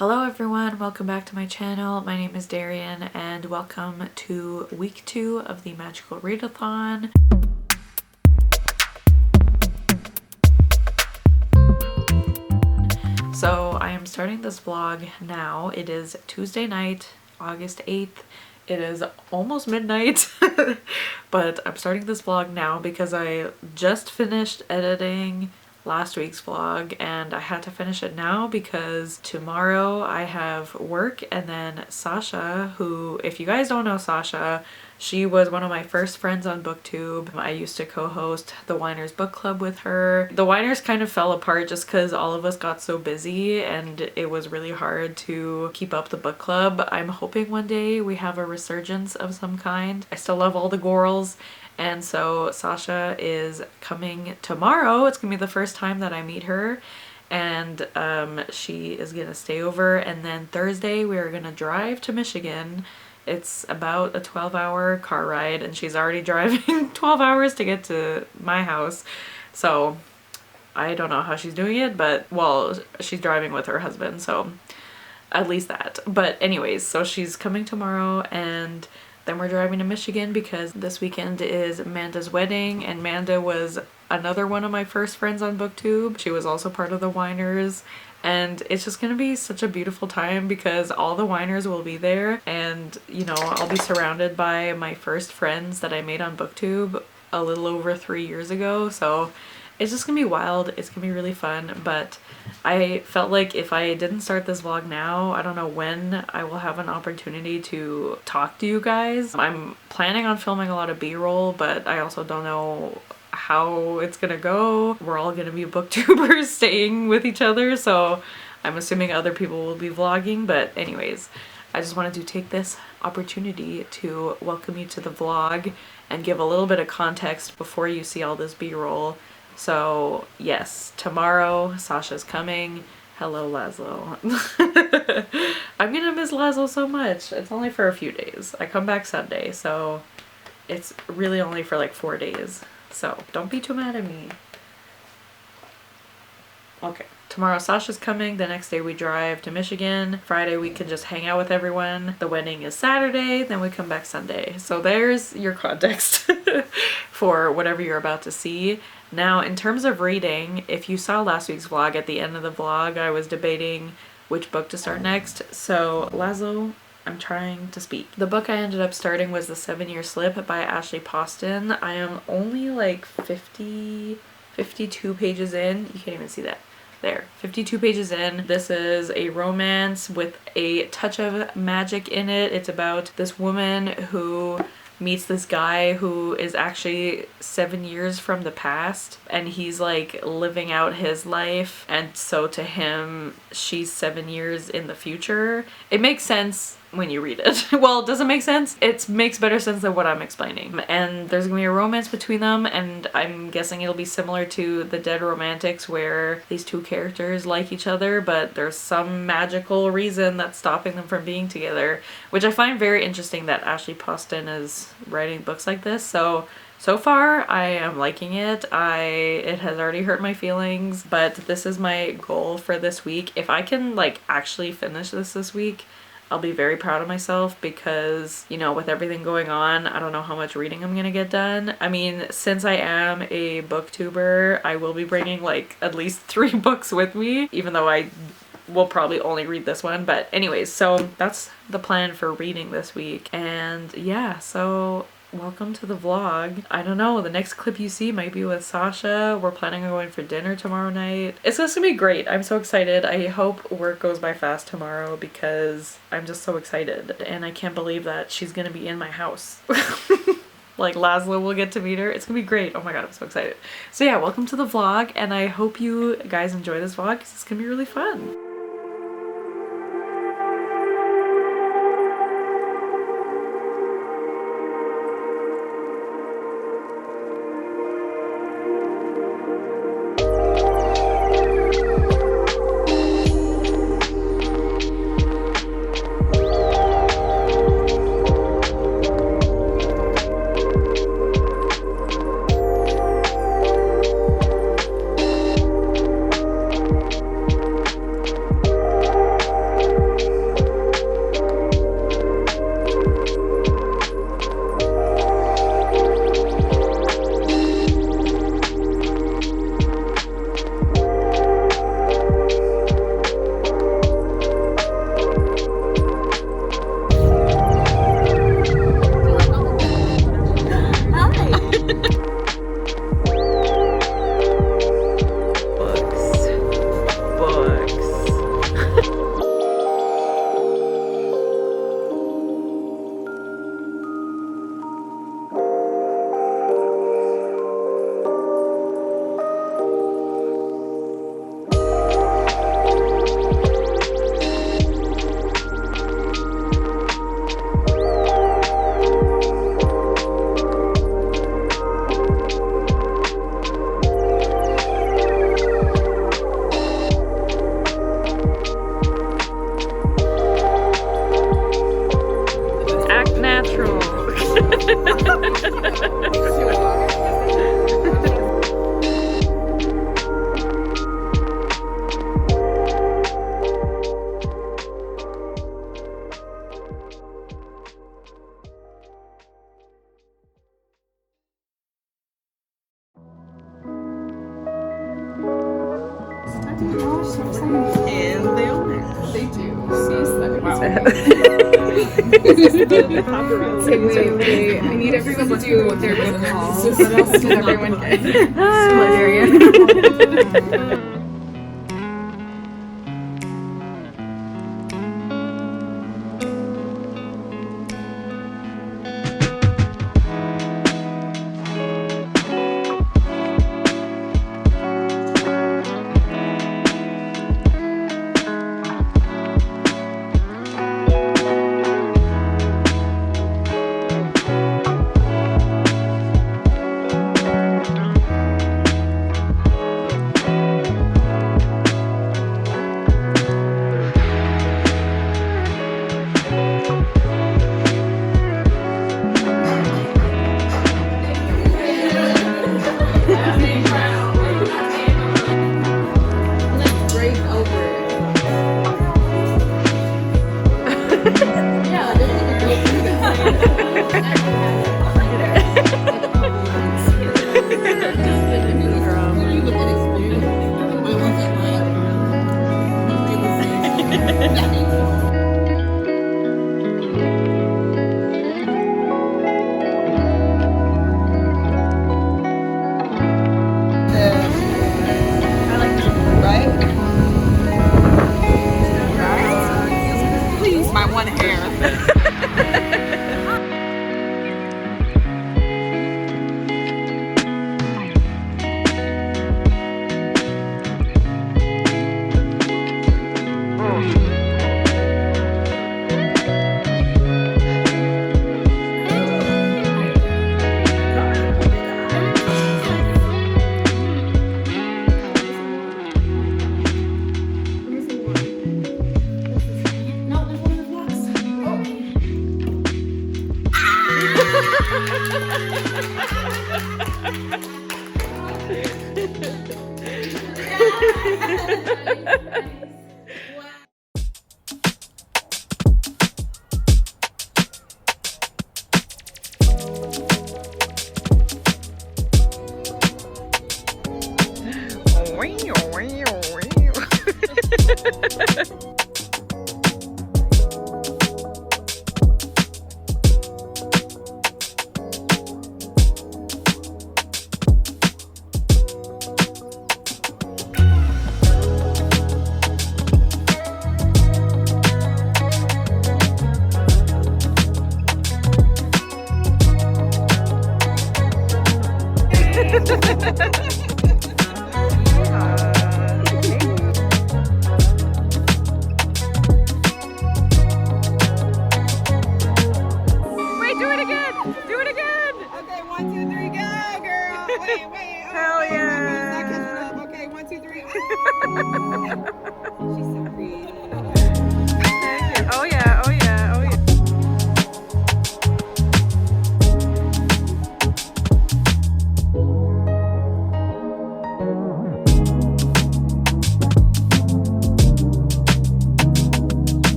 Hello everyone, welcome back to my channel. My name is Darian and welcome to week 2 of the Magical Readathon. So I am starting this vlog now. It is Tuesday night, August 8th. It is almost midnight, but I'm starting this vlog now because I just finished editing last week's vlog and I had to finish it now because tomorrow I have work. And then Sasha, who, if you guys don't know Sasha, she was one of my first friends on booktube. I used to co-host the Whiners book club with her. The Whiners kind of fell apart just because all of us got so busy and it was really hard to keep up the book club. I'm hoping one day we have a resurgence of some kind. I still love all the girls. And so Sasha is coming tomorrow. It's gonna be the first time that I meet her, and she is gonna stay over, and then Thursday we are gonna drive to Michigan. It's about a 12-hour car ride and she's already driving 12 hours to get to my house. So I don't know how she's doing it, but well, she's driving with her husband, so at least that. But anyways, so she's coming tomorrow and then we're driving to Michigan because this weekend is Manda's wedding, and Manda was another one of my first friends on booktube. She was also part of the Whiners, and it's just gonna be such a beautiful time because all the Whiners will be there, and you know, I'll be surrounded by my first friends that I made on booktube a little over 3 years ago. So it's just gonna be wild. It's gonna be really fun. But I felt like if I didn't start this vlog now, I don't know when I will have an opportunity to talk to you guys. I'm planning on filming a lot of B-roll, but I also don't know how it's gonna go. We're all gonna be booktubers staying with each other, so I'm assuming other people will be vlogging. But anyways, I just wanted to take this opportunity to welcome you to the vlog and give a little bit of context before you see all this B-roll. So yes, tomorrow Sasha's coming. Hello, Laszlo. I'm gonna miss Laszlo so much. It's only for a few days. I come back Sunday, so it's really only for like 4 days. So don't be too mad at me. Okay. Tomorrow Sasha's coming, the next day we drive to Michigan. Friday we can just hang out with everyone. The wedding is Saturday, then we come back Sunday. So there's your context for whatever you're about to see. Now, in terms of reading, if you saw last week's vlog, at the end of the vlog I was debating which book to start next. So Laszlo, I'm trying to speak. The book I ended up starting was The 7-Year Slip by Ashley Poston. I am only like 52 pages in. You can't even see that. There, 52 pages in. This is a romance with a touch of magic in it. It's about this woman who meets this guy who is actually 7 years from the past, and he's like living out his life, and so to him she's 7 years in the future. It makes sense when you read it. Well, does it make sense? It makes better sense than what I'm explaining. And there's gonna be a romance between them, and I'm guessing it'll be similar to The Dead Romantics, where these two characters like each other, but there's some magical reason that's stopping them from being together, which I find very interesting that Ashley Poston is writing books like this. So far I am liking it. It has already hurt my feelings, but this is my goal for this week. If I can like actually finish this week, I'll be very proud of myself because, you know, with everything going on, I don't know how much reading I'm gonna get done. I mean, since I am a booktuber, I will be bringing like at least 3 books with me, even though I will probably only read this one. But anyways, so that's the plan for reading this week. And yeah, so welcome to the vlog. I don't know, the next clip you see might be with Sasha. We're planning on going for dinner tomorrow night. It's just gonna be great. I'm so excited. I hope work goes by fast tomorrow because I'm just so excited. And I can't believe that she's gonna be in my house. Like Laszlo will get to meet her. It's gonna be great. Oh my god, I'm so excited. So yeah, welcome to the vlog, and I hope you guys enjoy this vlog because it's gonna be really fun. Wait. I need everyone to do their book haul. What else did everyone get?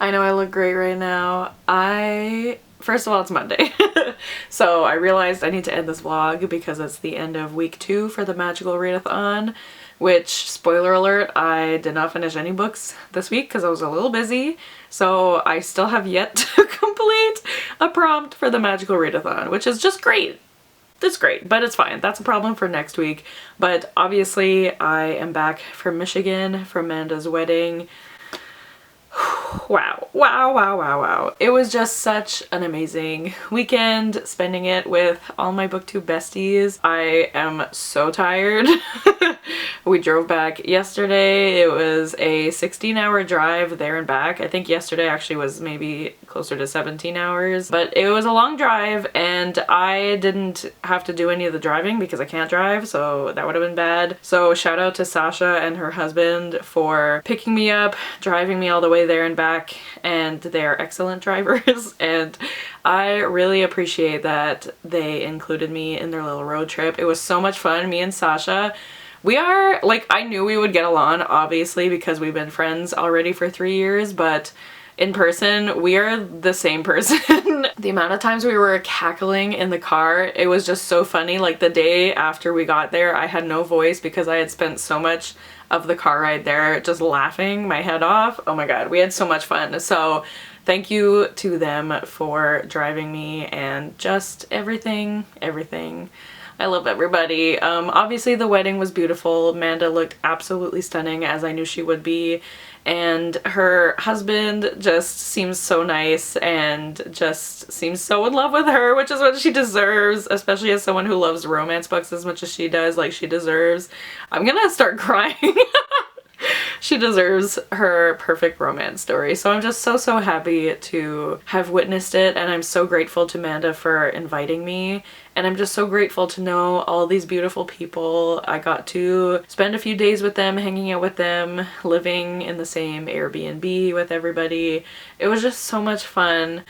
I know I look great right now. First of all, it's Monday. So I realized I need to end this vlog because it's the end of week 2 for the Magical Readathon, which, spoiler alert, I did not finish any books this week because I was a little busy. So I still have yet to complete a prompt for the Magical Readathon, which is just great. That's great, but it's fine. That's a problem for next week. But obviously I am back from Michigan for Amanda's wedding. Wow, wow, wow, wow, wow. It was just such an amazing weekend, spending it with all my booktube besties. I am so tired. We drove back yesterday. It was a 16-hour drive there and back. I think yesterday actually was maybe closer to 17 hours, but it was a long drive and I didn't have to do any of the driving because I can't drive, so that would have been bad. So shout out to Sasha and her husband for picking me up, driving me all the way there and back, and they're excellent drivers. And I really appreciate that they included me in their little road trip. It was so much fun. Me and Sasha, we are, like, I knew we would get along, obviously, because we've been friends already for 3 years, but in person, we are the same person. The amount of times we were cackling in the car, it was just so funny. Like, the day after we got there, I had no voice because I had spent so much of the car ride there just laughing my head off. Oh my god, we had so much fun. So thank you to them for driving me and just everything. I love everybody. Obviously the wedding was beautiful. Amanda looked absolutely stunning, as I knew she would be. And her husband just seems so nice and just seems so in love with her, which is what she deserves, especially as someone who loves romance books as much as she does. Like, she deserves. I'm gonna start crying. She deserves her perfect romance story. So I'm just so happy to have witnessed it, and I'm so grateful to Amanda for inviting me. And I'm just so grateful to know all these beautiful people. I got to spend a few days with them, hanging out with them, living in the same Airbnb with everybody. It was just so much fun.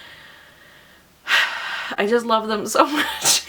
I just love them so much.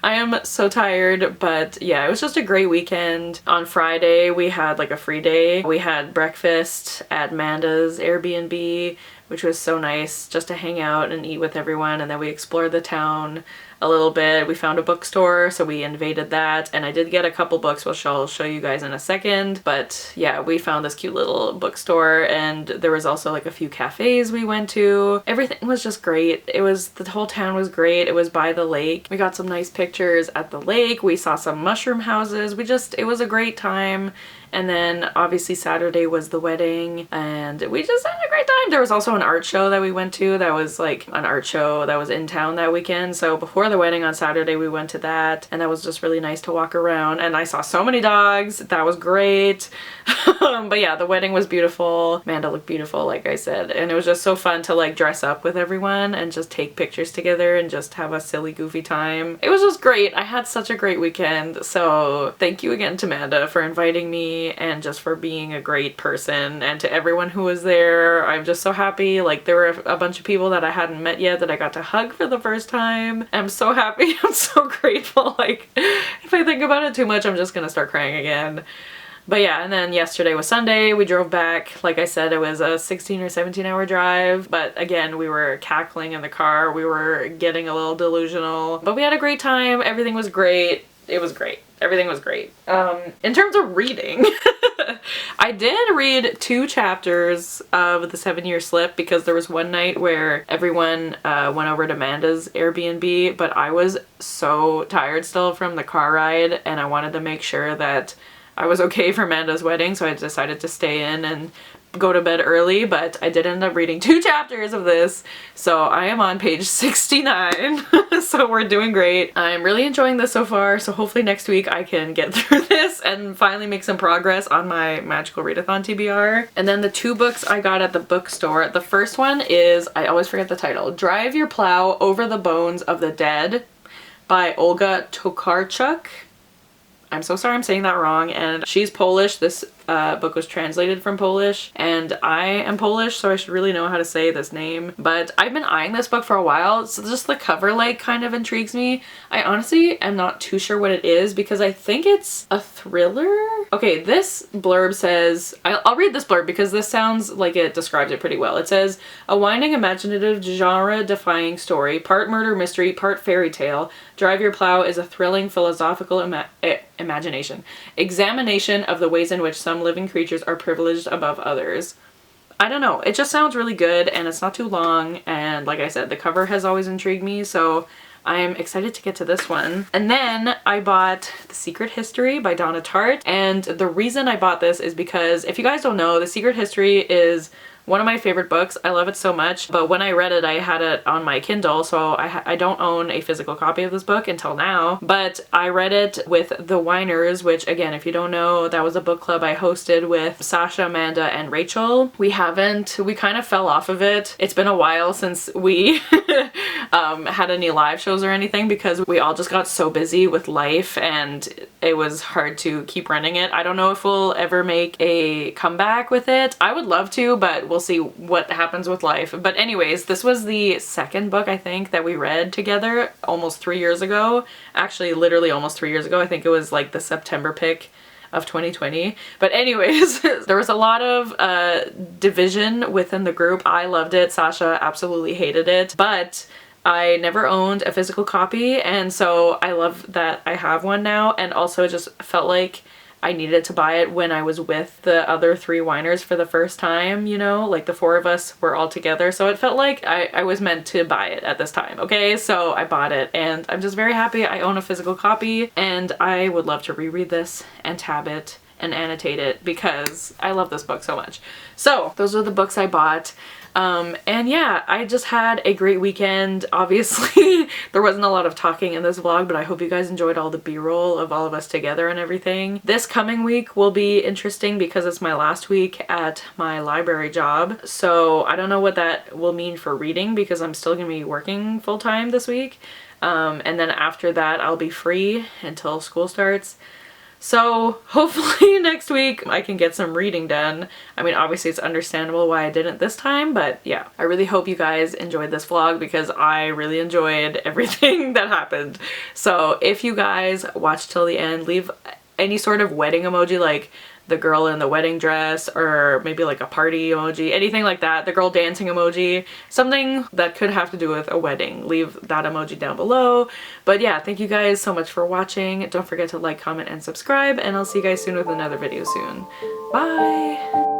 I am so tired, but yeah, it was just a great weekend. On Friday, we had like a free day. We had breakfast at Amanda's Airbnb, which was so nice just to hang out and eat with everyone, and then we explored the town a little bit. We found a bookstore, so we invaded that, and I did get a couple books, which I'll show you guys in a second. But yeah, we found this cute little bookstore, and there was also like a few cafes we went to. Everything was just great. The whole town was great. It was by the lake. We got some nice pictures at the lake. We saw some mushroom houses. It was a great time. And then obviously Saturday was the wedding, and we just had a great time. There was also an art show that we went to that was like an art show that was in town that weekend. So before the wedding on Saturday, we went to that, and that was just really nice to walk around. And I saw so many dogs. That was great. But yeah, the wedding was beautiful. Amanda looked beautiful, like I said. And it was just so fun to like dress up with everyone and just take pictures together and just have a silly, goofy time. It was just great. I had such a great weekend. So thank you again to Amanda for inviting me and just for being a great person, and to everyone who was there. I'm just so happy. Like, there were a bunch of people that I hadn't met yet that I got to hug for the first time. I'm so happy. I'm so grateful. Like, if I think about it too much, I'm just gonna start crying again. But yeah, and then yesterday was Sunday. We drove back. Like I said, it was a 16 or 17 hour drive, but again, we were cackling in the car. We were getting a little delusional, but we had a great time. Everything was great. It was great. Everything was great. In terms of reading, I did read 2 chapters of The 7-Year Slip because there was one night where everyone went over to Amanda's Airbnb, but I was so tired still from the car ride, and I wanted to make sure that I was okay for Amanda's wedding, so I decided to stay in and go to bed early. But I did end up reading 2 chapters of this, so I am on page 69. So we're doing great. I'm really enjoying this so far, so hopefully next week I can get through this and finally make some progress on my Magical Readathon TBR. And then the 2 books I got at the bookstore. The first one is, I always forget the title, Drive Your Plow Over the Bones of the Dead by Olga Tokarczuk. I'm so sorry I'm saying that wrong, and she's Polish. This book was translated from Polish, and I am Polish, so I should really know how to say this name. But I've been eyeing this book for a while, so just the cover like kind of intrigues me. I honestly am not too sure what it is because I think it's a thriller. Okay, this blurb says, I'll read this blurb because this sounds like it describes it pretty well. It says, a winding, imaginative, genre-defying story, part murder mystery, part fairy tale. Drive Your Plow is a thrilling philosophical examination of the ways in which some living creatures are privileged above others. I don't know, it just sounds really good and it's not too long, and like I said, the cover has always intrigued me, so I'm excited to get to this one. And then I bought The Secret History by Donna Tartt, and the reason I bought this is because, if you guys don't know, The Secret History is one of my favorite books. I love it so much, but when I read it, I had it on my Kindle, so I don't own a physical copy of this book until now, but I read it with The Whiners, which again, if you don't know, that was a book club I hosted with Sasha, Amanda, and Rachel. We kind of fell off of it. It's been a while since we had any live shows or anything because we all just got so busy with life and it was hard to keep running it. I don't know if we'll ever make a comeback with it. I would love to, but we'll see what happens with life. But anyways, this was the second book I think that we read together almost 3 years ago. Actually, literally almost 3 years ago. I think it was like the September pick of 2020. But anyways, there was a lot of division within the group. I loved it. Sasha absolutely hated it. But I never owned a physical copy, and so I love that I have one now, and also it just felt like I needed to buy it when I was with the other 3 whiners for the first time, you know, like the 4 of us were all together, so it felt like I was meant to buy it at this time, okay? So I bought it, and I'm just very happy I own a physical copy, and I would love to reread this and tab it and annotate it because I love this book so much. So those are the books I bought. And yeah, I just had a great weekend. Obviously, there wasn't a lot of talking in this vlog, but I hope you guys enjoyed all the b-roll of all of us together and everything. This coming week will be interesting because it's my last week at my library job. So I don't know what that will mean for reading because I'm still gonna be working full-time this week. And then after that, I'll be free until school starts. So hopefully next week I can get some reading done. I mean, obviously it's understandable why I didn't this time, but yeah. I really hope you guys enjoyed this vlog because I really enjoyed everything that happened. So if you guys watched till the end, leave any sort of wedding emoji, like the girl in the wedding dress, or maybe like a party emoji, anything like that, the girl dancing emoji, something that could have to do with a wedding. Leave that emoji down below. But yeah, thank you guys so much for watching. Don't forget to like, comment, and subscribe, and I'll see you guys soon with another video soon. Bye!